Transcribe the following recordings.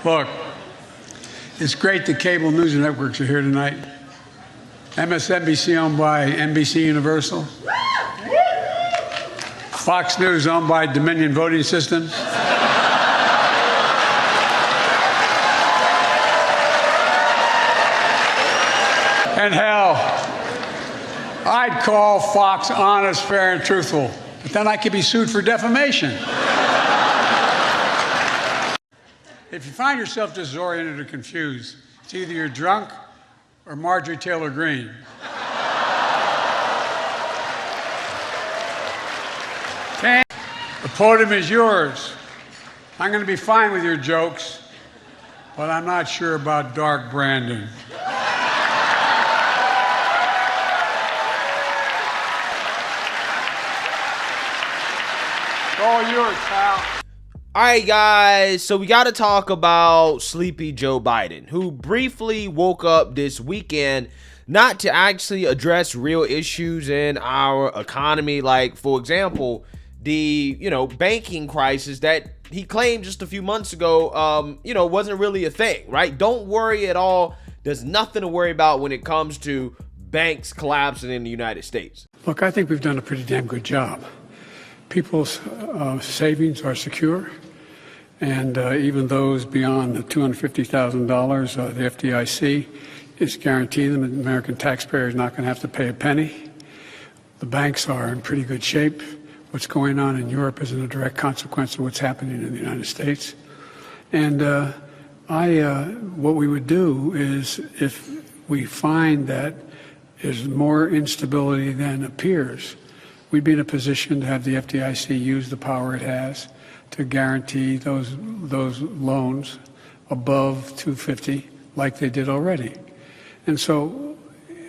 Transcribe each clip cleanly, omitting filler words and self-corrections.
Look, it's great the cable news networks are here tonight. MSNBC owned by NBC Universal. Fox News owned by Dominion Voting Systems. And hell, I'd call Fox honest, fair, and truthful, but then I could be sued for defamation. If you find yourself disoriented or confused, it's either you're drunk or Marjorie Taylor Greene. The podium is yours. I'm going to be fine with your jokes, but I'm not sure about Dark Brandon. All yours, pal. All right, guys, so we got to talk about sleepy Joe Biden, who briefly woke up this weekend not to actually address real issues in our economy, like, for example, the, banking crisis that he claimed just a few months ago, wasn't really a thing, right? Don't worry at all. There's nothing to worry about when it comes to banks collapsing in the United States. Look, I think we've done a pretty damn good job. People's savings are secure, and even those beyond the $250,000, the FDIC is guaranteeing them that the American taxpayer is not going to have to pay a penny. The banks are in pretty good shape. What's going on in Europe isn't a direct consequence of what's happening in the United States. And what we would do is, if we find that there's more instability than appears, we'd be in a position to have the FDIC use the power it has to guarantee those loans above 250, like they did already. And so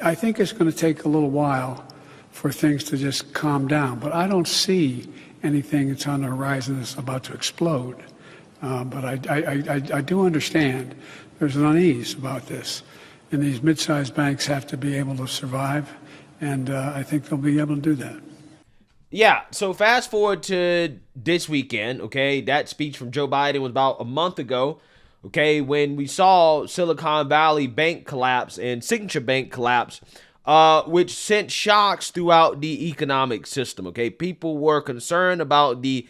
I think it's going to take a little while for things to just calm down. But I don't see anything that's on the horizon that's about to explode. But I do understand there's an unease about this. And these mid-sized banks have to be able to survive. And I think they'll be able to do that. Yeah, so fast forward to this weekend, okay? That speech from Joe Biden was about a month ago, okay, when we saw Silicon Valley Bank collapse and Signature Bank collapse, which sent shocks throughout the economic system, okay? People were concerned about the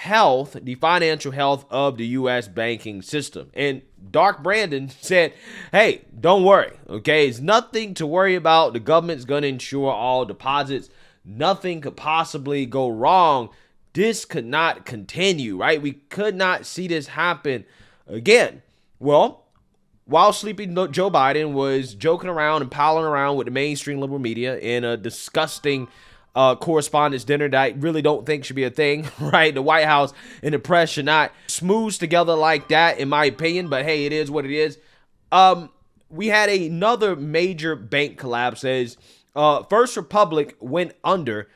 financial health of the U.S. banking system. And Dark Brandon said, hey, don't worry, okay? It's nothing to worry about. The government's going to insure all deposits. Nothing could possibly go wrong. This could not continue, right? We could not see this happen again. Well, while sleepy Joe Biden was joking around and palling around with the mainstream liberal media in a disgusting correspondence dinner that I really don't think should be a thing, right? The White House and the press should not smooth together like that, in my opinion, but hey, it is what it is. We had another major bank collapse as First Republic went under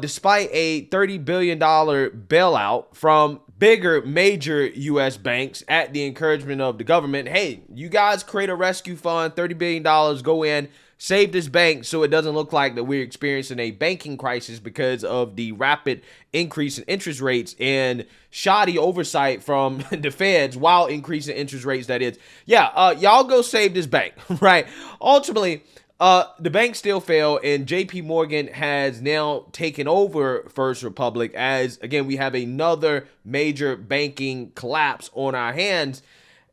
despite a $30 billion bailout from bigger major U.S. banks at the encouragement of the government. Hey, you guys create a rescue fund, $30 billion, go in, save this bank so it doesn't look like that we're experiencing a banking crisis because of the rapid increase in interest rates and shoddy oversight from the feds while increasing interest rates, that is. Yeah, y'all go save this bank, right? Ultimately, the bank still failed, and JPMorgan has now taken over First Republic as, again, we have another major banking collapse on our hands,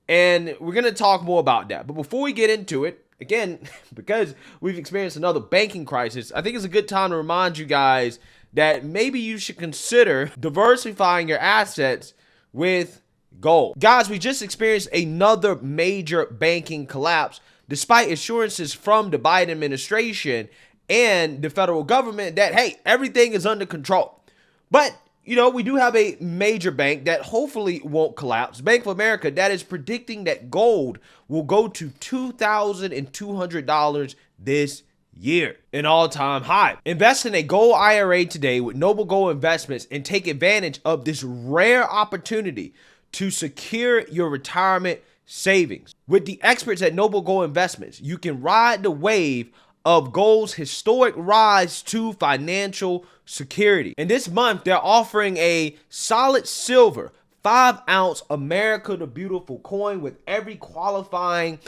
and we're going to talk more about that. But before we get into it, again, because we've experienced another banking crisis, I think it's a good time to remind you guys that maybe you should consider diversifying your assets with gold. Guys, we just experienced another major banking collapse, despite assurances from the Biden administration and the federal government that, hey, everything is under control. But, we do have a major bank that hopefully won't collapse. Bank of America, that is predicting that gold will go to $2,200 this year, an all-time high. Invest in a gold IRA today with Noble Gold Investments and take advantage of this rare opportunity to secure your retirement savings. With the experts at Noble Gold Investments, you can ride the wave of gold's historic rise to financial security. And this month, they're offering a solid silver 5-ounce America the Beautiful coin with every qualifying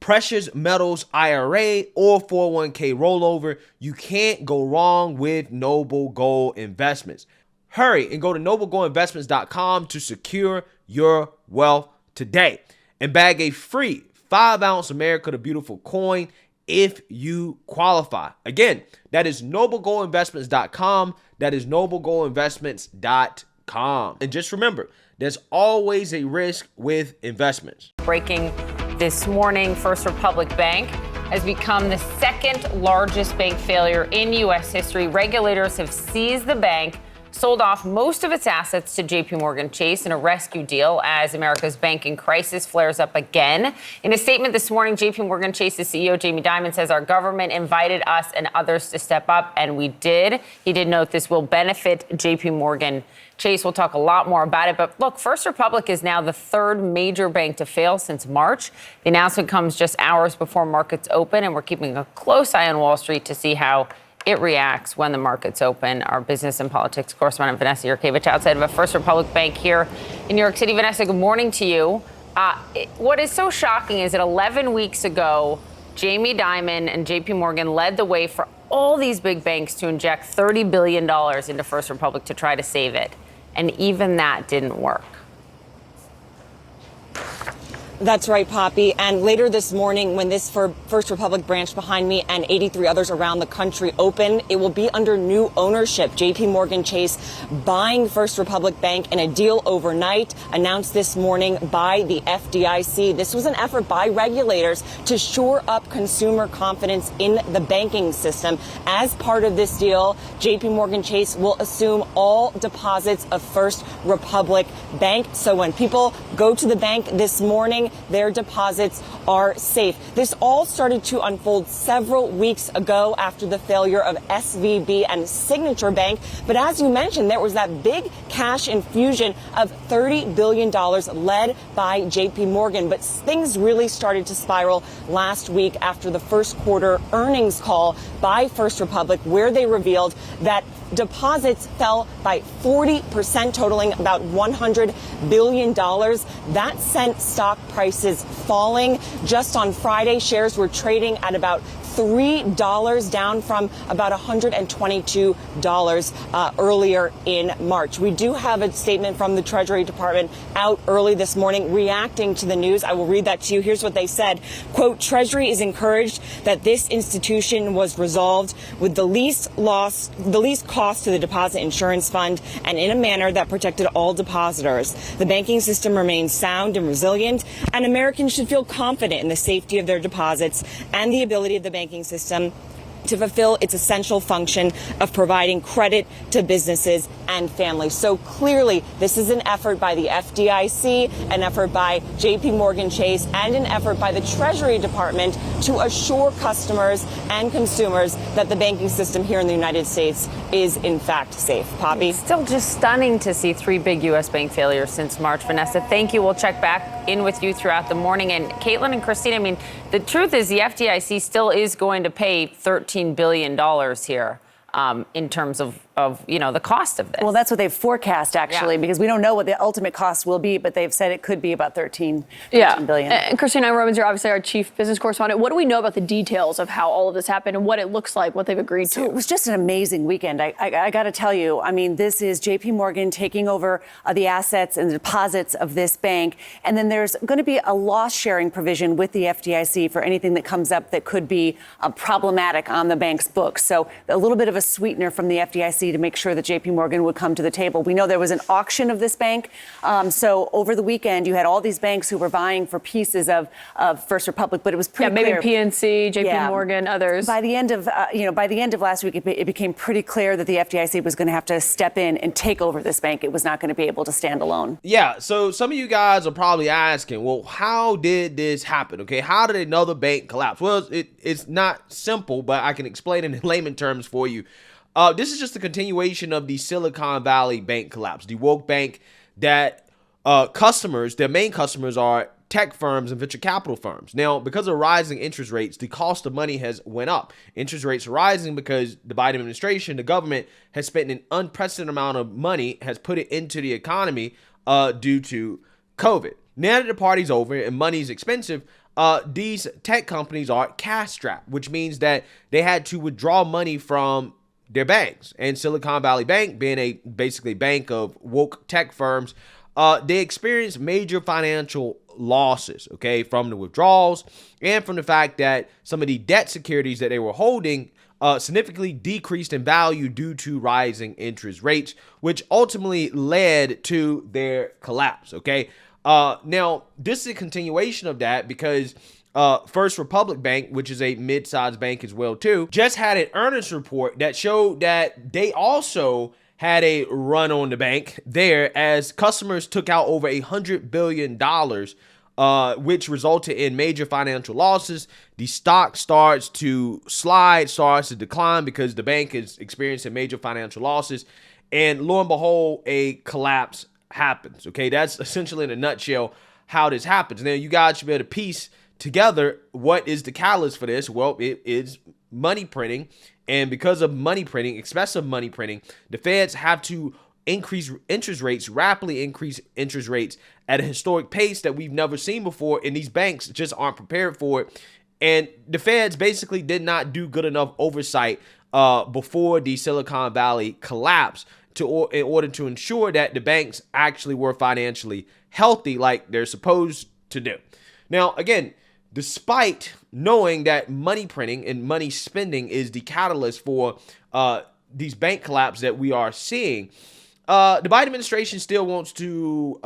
precious metals IRA or 401k rollover. You can't go wrong with Noble Gold Investments. Hurry and go to noblegoldinvestments.com to secure your wealth today and bag a free 5-ounce America the Beautiful coin if you qualify. Again, that is noblegoldinvestments.com. That is noblegoldinvestments.com. And just remember, there's always a risk with investments. Breaking this morning, First Republic Bank has become the second largest bank failure in U.S. history. Regulators have seized the bank, sold off most of its assets to JPMorgan Chase in a rescue deal as America's banking crisis flares up again. In a statement this morning, JPMorgan Chase's CEO Jamie Dimon says our government invited us and others to step up, and we did. He did note this will benefit JPMorgan Chase. We'll talk a lot more about it. But look, First Republic is now the third major bank to fail since March. The announcement comes just hours before markets open, and we're keeping a close eye on Wall Street to see how it reacts when the markets open. Our business and politics correspondent Vanessa Yurkevich outside of a First Republic Bank here in New York City. Vanessa, good morning to you. What is so shocking is that 11 weeks ago, Jamie Dimon and JP Morgan led the way for all these big banks to inject $30 billion into First Republic to try to save it. And even that didn't work. That's right, Poppy. And later this morning, when this First Republic branch behind me and 83 others around the country open, it will be under new ownership. JPMorgan Chase buying First Republic Bank in a deal overnight, announced this morning by the FDIC. This was an effort by regulators to shore up consumer confidence in the banking system. As part of this deal, JPMorgan Chase will assume all deposits of First Republic Bank. So when people go to the bank this morning, their deposits are safe. This all started to unfold several weeks ago after the failure of SVB and Signature Bank. But as you mentioned, there was that big cash infusion of $30 billion led by JP Morgan. But things really started to spiral last week after the first quarter earnings call by First Republic, where they revealed that deposits fell by 40%, totaling about $100 billion. That sent stock prices falling. Just on Friday, shares were trading at about $3, down from about $122 earlier in March. We do have a statement from the Treasury Department out early this morning reacting to the news. I will read that to you. Here's what they said. Quote, Treasury is encouraged that this institution was resolved with the least cost to the Deposit Insurance Fund and in a manner that protected all depositors. The banking system remains sound and resilient, and Americans should feel confident in the safety of their deposits and the ability of the banking system to fulfill its essential function of providing credit to businesses and families. So clearly, this is an effort by the FDIC, an effort by JPMorgan Chase, and an effort by the Treasury Department to assure customers and consumers that the banking system here in the United States is in fact safe. Poppy? It's still just stunning to see three big U.S. bank failures since March. Vanessa, thank you. We'll check back in with you throughout the morning. And Caitlin and Christine, I mean, the truth is the FDIC still is going to pay $13 billion here in terms of the cost of this. Well, that's what they've forecast, actually, because we don't know what the ultimate cost will be, but they've said it could be about $13 billion. And Christina Romans, you're obviously our chief business correspondent. What do we know about the details of how all of this happened and what it looks like, what they've agreed to? So it was just an amazing weekend. I got to tell you, I mean, this is JP Morgan taking over the assets and the deposits of this bank. And then there's going to be a loss sharing provision with the FDIC for anything that comes up that could be problematic on the bank's books. So a little bit of a sweetener from the FDIC to make sure that JP Morgan would come to the table. We know there was an auction of this bank. So over the weekend, you had all these banks who were vying for pieces of First Republic, but it was pretty clear. Maybe PNC, JP Morgan, others. By the end of last week, it became pretty clear that the FDIC was going to have to step in and take over this bank. It was not going to be able to stand alone. Yeah, so some of you guys are probably asking, well, how did this happen? Okay, how did another bank collapse? Well, it's not simple, but I can explain it in layman terms for you. This is just a continuation of the Silicon Valley bank collapse, the woke bank that their main customers are tech firms and venture capital firms. Now, because of rising interest rates, the cost of money has went up. Interest rates are rising because the Biden administration, the government, has spent an unprecedented amount of money, has put it into the economy, due to COVID. Now that the party's over and money's expensive, these tech companies are cash strapped, which means that they had to withdraw money from their banks. And Silicon Valley Bank, being a basically bank of woke tech firms, they experienced major financial losses, okay, from the withdrawals and from the fact that some of the debt securities that they were holding significantly decreased in value due to rising interest rates, which ultimately led to their collapse, okay? Now, this is a continuation of that because First Republic Bank, which is a mid-sized bank as well too, just had an earnings report that showed that they also had a run on the bank there as customers took out over $100 billion, which resulted in major financial losses. The stock starts to slide, starts to decline because the bank is experiencing major financial losses. And lo and behold, a collapse happens. Okay, that's essentially in a nutshell how this happens. Now, you guys should be able to piece together what is the catalyst for this. Well, it is money printing. And because of money printing, excessive money printing, the Feds have to increase interest rates, rapidly increase interest rates at a historic pace that we've never seen before. And these banks just aren't prepared for it. And the Feds basically did not do good enough oversight before the Silicon Valley collapse in order to ensure that the banks actually were financially healthy like they're supposed to do. Now, again, despite knowing that money printing and money spending is the catalyst for these bank collapses that we are seeing, the Biden administration still wants to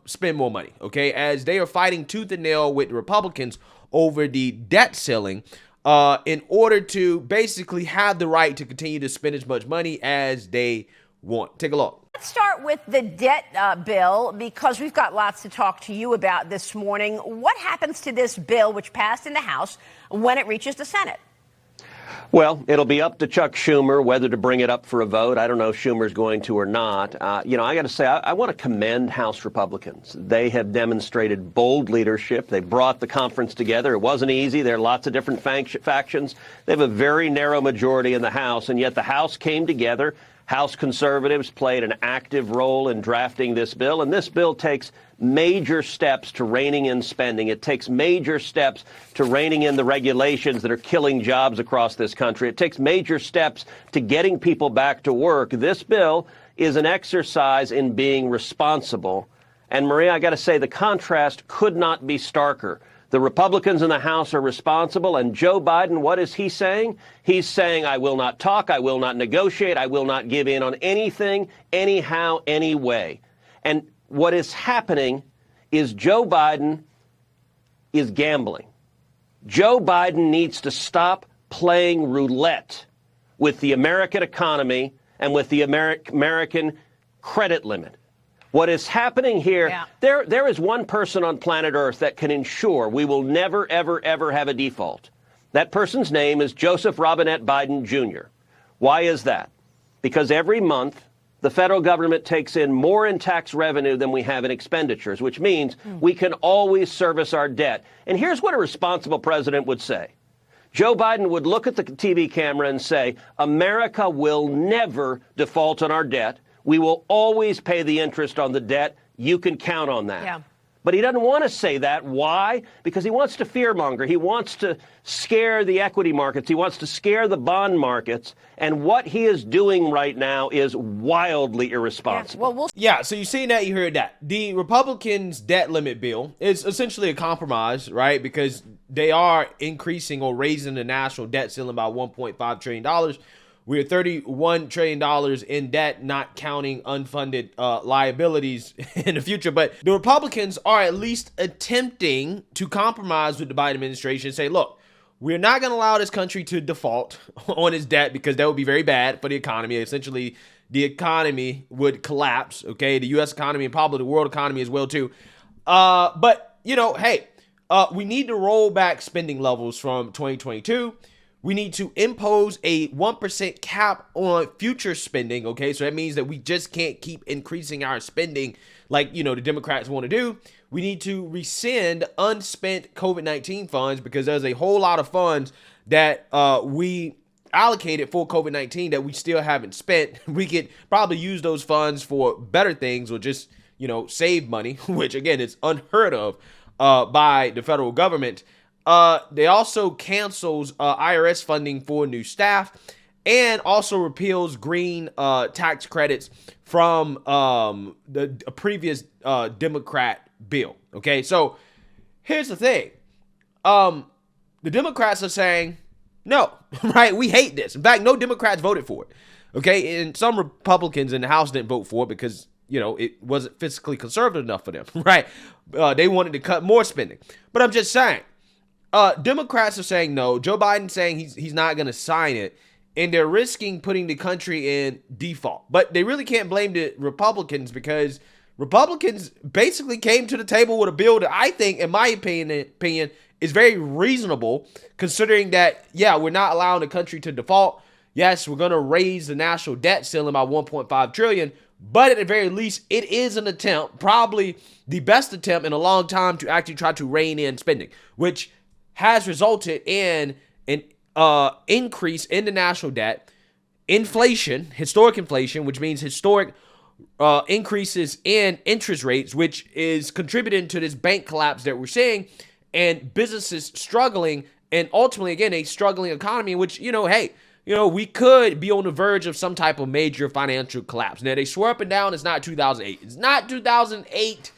spend more money, okay, as they are fighting tooth and nail with the Republicans over the debt ceiling in order to basically have the right to continue to spend as much money as they want. Take a look. Let's start with the debt bill, because we've got lots to talk to you about this morning. What happens to this bill, which passed in the House, when it reaches the Senate? Well, it'll be up to Chuck Schumer whether to bring it up for a vote. I don't know if Schumer's going to or not. I got to say, I want to commend House Republicans. They have demonstrated bold leadership. They brought the conference together. It wasn't easy. There are lots of different factions. They have a very narrow majority in the House, and yet the House came together. House conservatives played an active role in drafting this bill, and this bill takes major steps to reining in spending. It takes major steps to reining in the regulations that are killing jobs across this country. It takes major steps to getting people back to work. This bill is an exercise in being responsible. And Maria, I got to say, the contrast could not be starker. The Republicans in the House are responsible, and Joe Biden, what is he saying? He's saying, I will not talk, I will not negotiate, I will not give in on anything, anyhow, anyway. And what is happening is Joe Biden is gambling. Joe Biden needs to stop playing roulette with the American economy and with the American credit limit. What is happening here, there is one person on planet Earth that can ensure we will never, ever, ever have a default. That person's name is Joseph Robinette Biden, Jr. Why is that? Because every month, the federal government takes in more in tax revenue than we have in expenditures, which means we can always service our debt. And here's what a responsible president would say. Joe Biden would look at the TV camera and say, America will never default on our debt. We will always pay the interest on the debt. You can count on that. Yeah. But he doesn't want to say that. Why? Because he wants to fearmonger. He wants to scare the equity markets. He wants to scare the bond markets. And what he is doing right now is wildly irresponsible. So you've seen that, you heard that. The Republicans' debt limit bill is essentially a compromise, right? Because they are increasing or raising the national debt ceiling by $1.5 trillion. We're $31 trillion in debt, not counting unfunded liabilities in the future. But the Republicans are at least attempting to compromise with the Biden administration and say, look, we're not going to allow this country to default on its debt because that would be very bad for the economy. Essentially, the economy would collapse, okay? The U.S. economy and probably the world economy as well, too. But, we need to roll back spending levels from 2022. We need to impose a 1% cap on future spending, okay? So that means that we just can't keep increasing our spending like, the Democrats want to do. We need to rescind unspent COVID-19 funds because there's a whole lot of funds that we allocated for COVID-19 that we still haven't spent. We could probably use those funds for better things or just, save money, which again is unheard of by the federal government. They also cancels IRS funding for new staff and also repeals green tax credits from the previous Democrat bill. Okay, so here's the thing. The Democrats are saying, no, right? We hate this. In fact, no Democrats voted for it. Okay, and some Republicans in the House didn't vote for it because, it wasn't fiscally conservative enough for them, right? They wanted to cut more spending. But I'm just saying, Democrats are saying no. Joe Biden's saying he's not going to sign it, and they're risking putting the country in default. But they really can't blame the Republicans because Republicans basically came to the table with a bill that I think, in my opinion, is very reasonable, considering that, we're not allowing the country to default. Yes, we're going to raise the national debt ceiling by $1.5 trillion, but at the very least, it is an attempt, probably the best attempt in a long time, to actually try to rein in spending, which has resulted in an increase in the national debt, inflation, historic inflation, which means historic increases in interest rates, which is contributing to this bank collapse that we're seeing, and businesses struggling, and ultimately, again, a struggling economy in which, we could be on the verge of some type of major financial collapse. Now, they swear up and down it's not 2008. It's not 2008.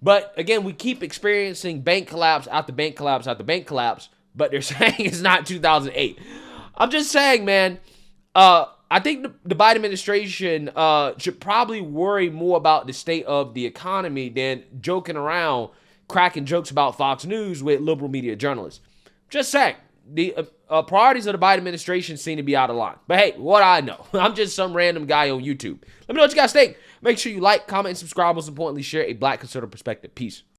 But, again, we keep experiencing bank collapse after bank collapse after bank collapse, but they're saying it's not 2008. I'm just saying, man, I think the Biden administration should probably worry more about the state of the economy than joking around, cracking jokes about Fox News with liberal media journalists. Just saying, the priorities of the Biden administration seem to be out of line. But hey, what I know, I'm just some random guy on YouTube. Let me know what you guys think. Make sure you like, comment, and subscribe. Most importantly, share a Black conservative perspective. Peace.